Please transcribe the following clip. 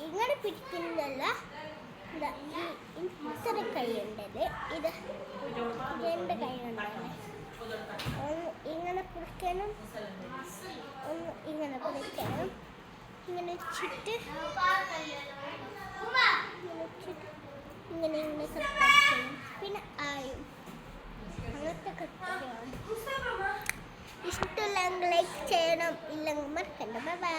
ഇങ്ങനെ പിടിക്കുന്നതല്ല, ഇത്ര കൈയുണ്ടത്, ഇത് രണ്ട് കൈയുണ്ടാണ്. ഒന്ന് ഇങ്ങനെ പിടിക്കണം, ഒന്ന് ഇങ്ങനെ പിടിക്കണം. ഇങ്ങനെ വെച്ചിട്ട് ഇങ്ങനെ ഇങ്ങനെ കട്ടണം. പിന്നെ ആയും അങ്ങനത്തെ കട്ടയാണ്. ഇഷ്ടമില്ലെങ്കിൽ ലൈക്ക് ചെയ്യണം, ഇല്ലെങ്കിൽ മറക്കണ്ട. Bye bye.